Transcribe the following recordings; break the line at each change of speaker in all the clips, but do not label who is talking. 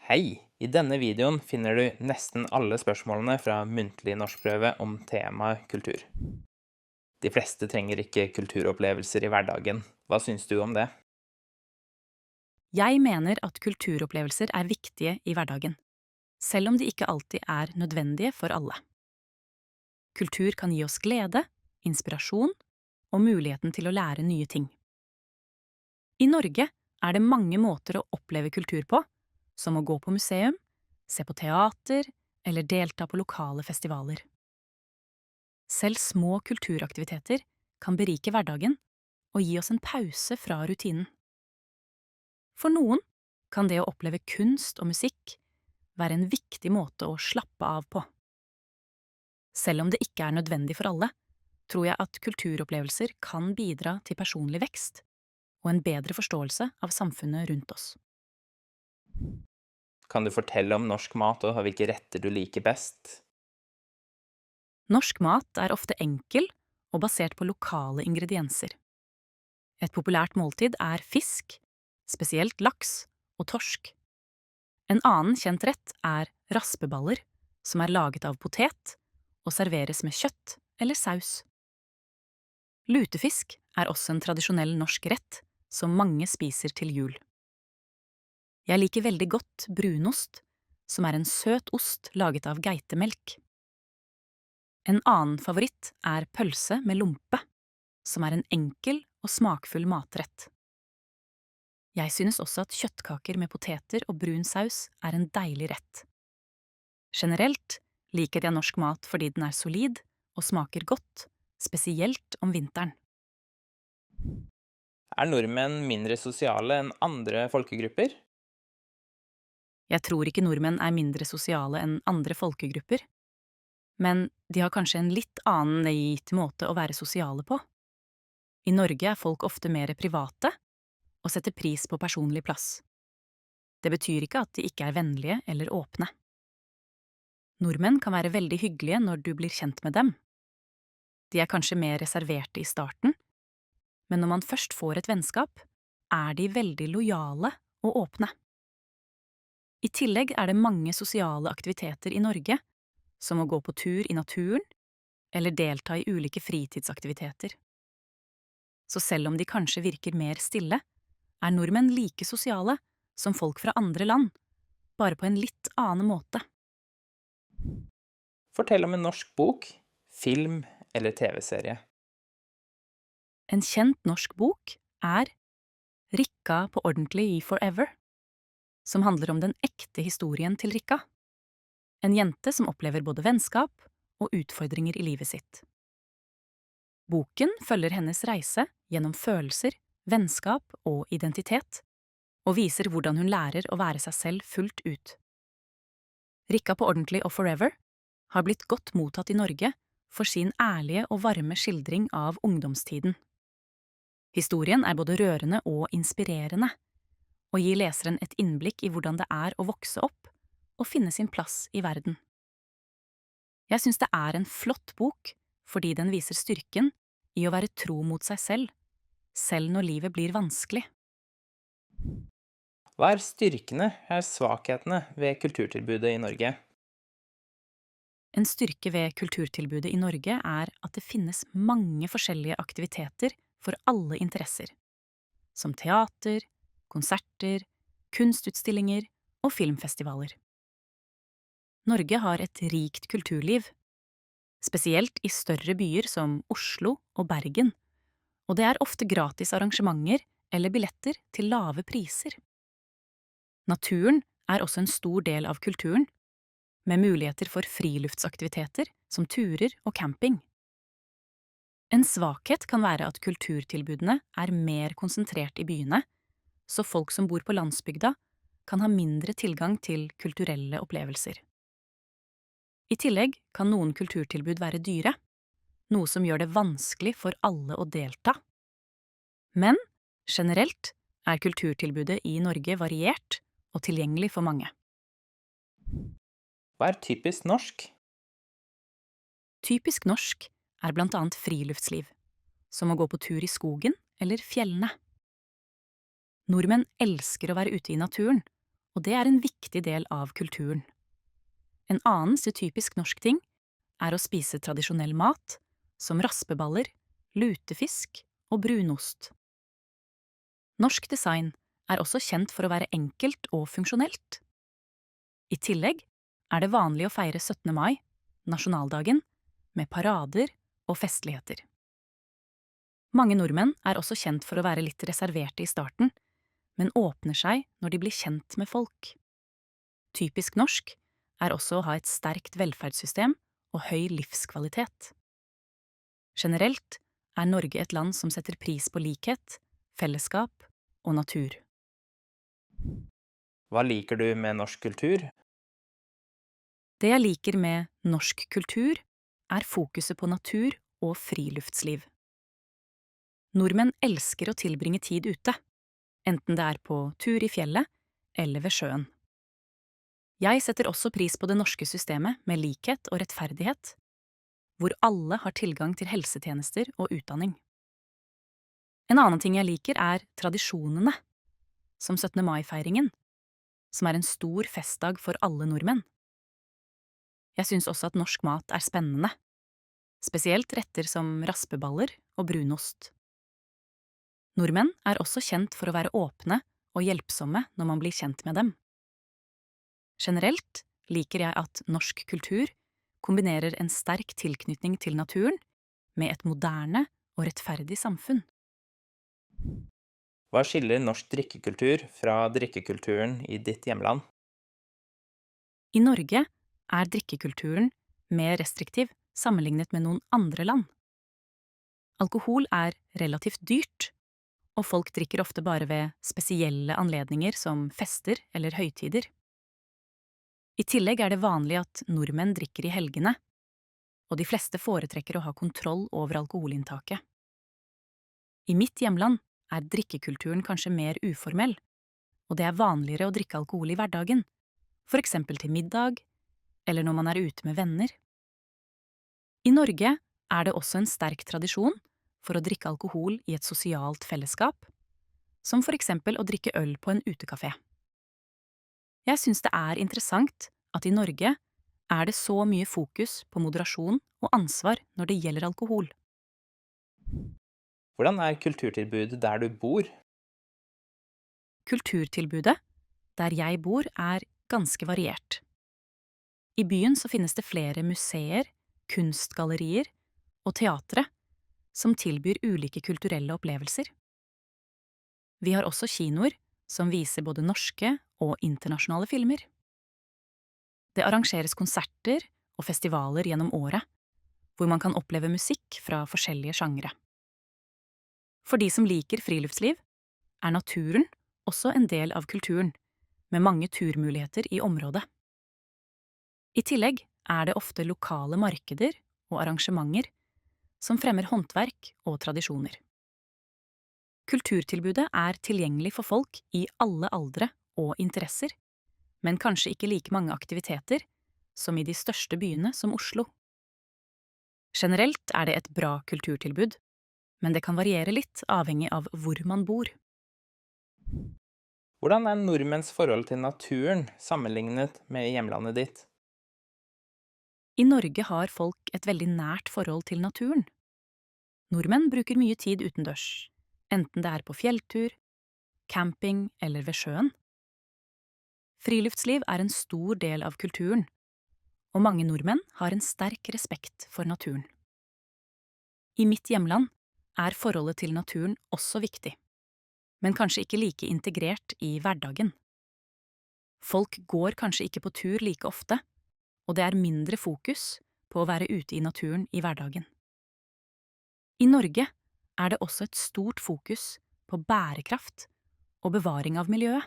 Hei! I denne videoen finner du nesten alle spørsmålene fra muntlig norskprøve om temaet kultur. De fleste trenger ikke kulturopplevelser i hverdagen. Hva syns du om det?
Jeg mener at kulturopplevelser er viktige i hverdagen, selv om de ikke alltid er nødvendige for alle. Kultur kan gi oss glede, inspirasjon og muligheten til å lære nye ting. I Norge er det mange måter å oppleve kultur på, som å gå på museum, se på teater eller delta på lokale festivaler. Selv små kulturaktiviteter kan berike hverdagen og gi oss en pause fra rutinen. For noen kan det å oppleve kunst og musikk være en viktig måte å slappe av på. Selv om det ikke er nødvendig for alle, tror jeg at kulturopplevelser kan bidra til personlig vekst og en bedre forståelse av samfunnet rundt oss.
Kan du fortelle om norsk mat og hvilke retter du liker best?
Norsk mat er ofte enkel og basert på lokale ingredienser. Et populært måltid er fisk, spesielt laks og torsk. En annen kjent rett er raspeballer, som er laget av potet og serveres med kjøtt eller saus. Lutefisk er også en tradisjonell norsk rett som mange spiser til jul. Jeg liker veldig godt brunost, som er en søt ost laget av geitemelk. En annen favoritt er pølse med lompe, som er en enkel og smakfull matrett. Jeg synes også at kjøttkaker med poteter og brun saus er en deilig rett. Generelt liker jeg norsk mat fordi den er solid og smaker godt, spesielt om vinteren.
Er nordmenn mindre sosiale enn andre folkegrupper?
Jeg tror ikke nordmenn er mindre sosiale enn andre folkegrupper, men de har kanskje en litt annen gitt måte å være sosiale på. I Norge er folk ofte mer private og setter pris på personlig plass. Det betyr ikke at de ikke er vennlige eller åpne. Nordmenn kan være veldig hyggelige når du blir kjent med dem. De er kanskje mer reserverte i starten, men når man først får et vennskap, er de veldig lojale og åpne. I tillegg er det mange sosiale aktiviteter i Norge, som å gå på tur i naturen eller delta i ulike fritidsaktiviteter. Så selv om de kanskje virker mer stille, er nordmenn like sosiale som folk fra andre land, bare på en litt annen måte.
Fortell om en norsk bok, film eller TV-serie.
En kjent norsk bok er Rikka på ordentlig i Forever, som handler om den ekte historien til Rikka, en jente som opplever både vennskap og utfordringer i livet sitt. Boken følger hennes reise gjennom følelser, vennskap og identitet, og viser hvordan hun lærer å være seg selv fullt ut. Rikka på ordentlig og Forever har blitt godt mottatt i Norge for sin ærlige og varme skildring av ungdomstiden. Historien er både rørende og inspirerende, og gir leseren et innblikk i hvordan det er å vokse opp og finne sin plass i verden. Jeg synes det er en flott bok fordi den viser styrken i å være tro mot seg selv, selv når livet blir vanskelig.
Hva er styrkene, svakhetene ved kulturtilbudet i Norge?
En styrke ved kulturtilbudet i Norge er at det finnes mange forskjellige aktiviteter for alle interesser, som teater, konserter, kunstutstillinger og filmfestivaler. Norge har et rikt kulturliv, spesielt i større byer som Oslo og Bergen, og det er ofte gratis arrangementer eller billetter til lave priser. Naturen er også en stor del av kulturen, med muligheter for friluftsaktiviteter som turer og camping. En svakhet kan være at kulturtilbudene er mer konsentrert i byene, så folk som bor på landsbygda kan ha mindre tilgang til kulturelle opplevelser. I tillegg kan noen kulturtilbud være dyre, noe som gjør det vanskelig for alle å delta. Men generelt er kulturtilbudet i Norge variert og tilgjengelig for mange.
Hva er typisk norsk?
Typisk norsk er blant annet friluftsliv, som å gå på tur i skogen eller fjellene. Nordmenn elsker å være ute i naturen, og det er en viktig del av kulturen. En annen så typisk norsk ting er å spise tradisjonell mat, som raspeballer, lutefisk og brunost. Norsk design er også kjent for å være enkelt og funksjonelt. I tillegg er det vanlig å feire 17. mai, nasjonaldagen, med parader og festligheter. Mange nordmenn er også kjent for å være litt reserverte i starten, men åpner seg når de blir kjent med folk. Typisk norsk er også å ha et sterkt velferdssystem og høy livskvalitet. Generelt er Norge et land som setter pris på likhet, fellesskap og natur.
Hva liker du med norsk kultur?
Det jeg liker med norsk kultur, er fokuset på natur og friluftsliv. Nordmenn elsker å tilbringe tid ute, enten det er på tur i fjellet eller ved sjøen. Jeg setter også pris på det norske systemet med likhet og rettferdighet, hvor alle har tilgang til helsetjenester og utdanning. En annen ting jeg liker er tradisjonene, som 17. mai-feiringen, som er en stor festdag for alle nordmenn. Jeg synes også at norsk mat er spennende, spesielt retter som raspeballer og brunost. Nordmenn er også kjent for å være åpne og hjelpsomme når man blir kjent med dem. Generelt liker jeg at norsk kultur kombinerer en sterk tilknytning til naturen med et moderne og rettferdig samfunn.
Hva skiller norsk drikkekultur fra drikkekulturen i ditt hjemland?
I Norge er drikkekulturen mer restriktiv sammenlignet med noen andre land. Alkohol er relativt dyrt, og folk drikker ofte bare ved spesielle anledninger som fester eller høytider. I tillegg er det vanlig at nordmenn drikker i helgene, og de fleste foretrekker å ha kontroll over alkoholinntaket. I mitt hjemland er drikkekulturen kanskje mer uformell, og det er vanligere å drikke alkohol i hverdagen, for eksempel til middag, eller når man er ute med venner. I Norge er det også en sterk tradisjon for å drikke alkohol i et sosialt fellesskap, som for eksempel å drikke øl på en utekafé. Jeg synes det er interessant at i Norge er det så mye fokus på moderasjon og ansvar når det gjelder alkohol.
Hvordan er kulturtilbudet der du bor?
Kulturtilbudet der jeg bor er ganske variert. I byen så finnes det flere museer, kunstgallerier og teatre som tilbyr ulike kulturelle opplevelser. Vi har også kinoer som viser både norske og internasjonale filmer. Det arrangeres konserter og festivaler gjennom året, hvor man kan oppleve musikk fra forskjellige sjangre. For de som liker friluftsliv, er naturen også en del av kulturen, med mange turmuligheter i området. I tillegg er det ofte lokale markeder og arrangementer som fremmer håndverk og tradisjoner. Kulturtilbudet er tilgjengelig for folk i alle aldre og interesser, men kanskje ikke like mange aktiviteter som i de største byene som Oslo. Generelt er det et bra kulturtilbud, men det kan variere litt avhengig av hvor man bor.
Hvordan er nordmenns forhold til naturen sammenlignet med hjemlandet ditt?
I Norge har folk et veldig nært forhold til naturen. Nordmenn bruker mye tid utendørs, enten det er på fjelltur, camping eller ved sjøen. Friluftsliv er en stor del av kulturen, og mange nordmenn har en sterk respekt for naturen. I mitt hjemland er forholdet til naturen også viktig, men kanskje ikke like integrert i hverdagen. Folk går kanskje ikke på tur like ofte, og det er mindre fokus på å være ute i naturen i hverdagen. I Norge er det også et stort fokus på bærekraft og bevaring av miljøet,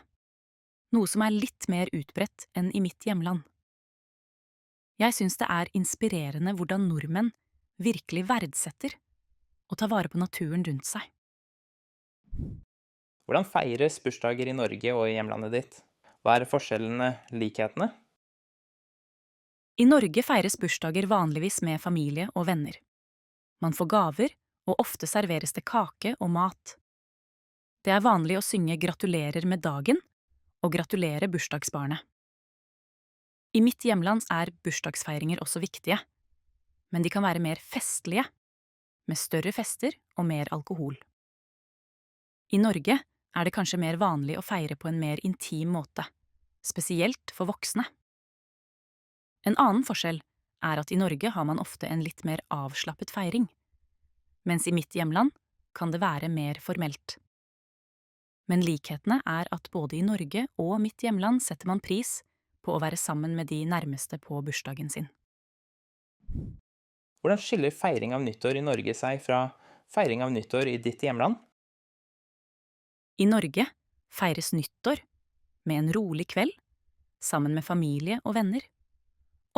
noe som er litt mer utbredt enn i mitt hjemland. Jeg synes det er inspirerende hvordan nordmenn virkelig verdsetter og tar vare på naturen rundt seg.
Hvordan feires bursdager i Norge og i hjemlandet ditt? Hva er forskjellene, likhetene?
I Norge feires bursdager vanligvis med familie og venner. Man får gaver, og ofte serveres det kake og mat. Det er vanlig å synge gratulerer med dagen, og gratulere bursdagsbarnet. I mitt hjemland er bursdagsfeiringer også viktige, men de kan være mer festlige, med større fester og mer alkohol. I Norge er det kanskje mer vanlig å feire på en mer intim måte, spesielt for voksne. En annen forskjell er at i Norge har man ofte en litt mer avslappet feiring, mens i mitt hjemland kan det være mer formelt. Men likhetene er at både i Norge og mitt hjemland setter man pris på å være sammen med de nærmeste på bursdagen sin.
Hvordan skiller feiring av nyttår i Norge seg fra feiring av nyttår i ditt hjemland?
I Norge feires nyttår med en rolig kveld, sammen med familie og venner,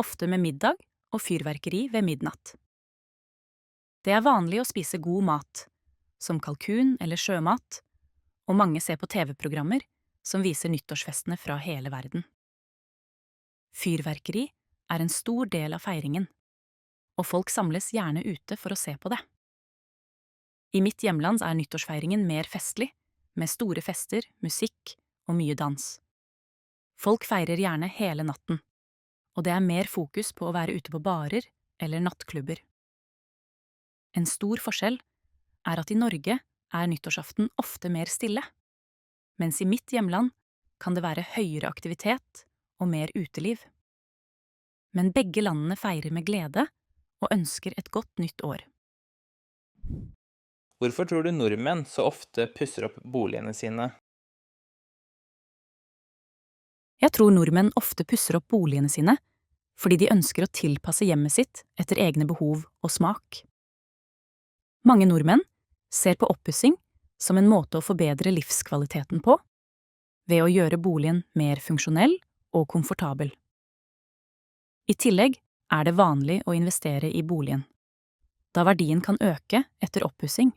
ofte med middag og fyrverkeri ved midnatt. Det er vanlig å spise god mat, som kalkun eller sjømat, og mange ser på TV-programmer som viser nyttårsfestene fra hele verden. Fyrverkeri er en stor del av feiringen, og folk samles gjerne ute for å se på det. I mitt hjemland er nyttårsfeiringen mer festlig, med store fester, musikk og mye dans. Folk feirer gjerne hele natten, og det er mer fokus på å være ute på barer eller nattklubber. En stor forskjell er at i Norge er nyttårsaften ofte mer stille, mens i mitt hjemland kan det være høyere aktivitet og mer uteliv. Men begge landene feirer med glede og ønsker et godt nytt år.
Hvorfor tror du nordmenn så ofte pusser opp boligene sine?
Jeg tror nordmenn ofte pusser opp boligene sine fordi de ønsker å tilpasse hjemmet sitt etter egne behov og smak. Mange nordmenn ser på oppussing som en måte å forbedre livskvaliteten på, ved å gjøre boligen mer funksjonell og komfortabel. I tillegg er det vanlig å investere i boligen, da verdien kan øke etter oppussing.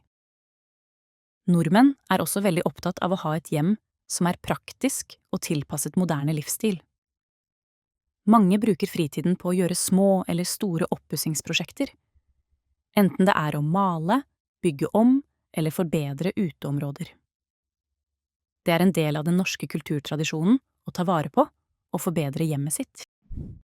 Nordmenn er også veldig opptatt av å ha et hjem som er praktisk og tilpasset moderne livsstil. Mange bruker fritiden på å gjøre små eller store oppussingsprosjekter, enten det er å male, bygge om eller forbedre uteområder. Det er en del av den norske kulturtradisjonen å ta vare på og forbedre hjemmet sitt.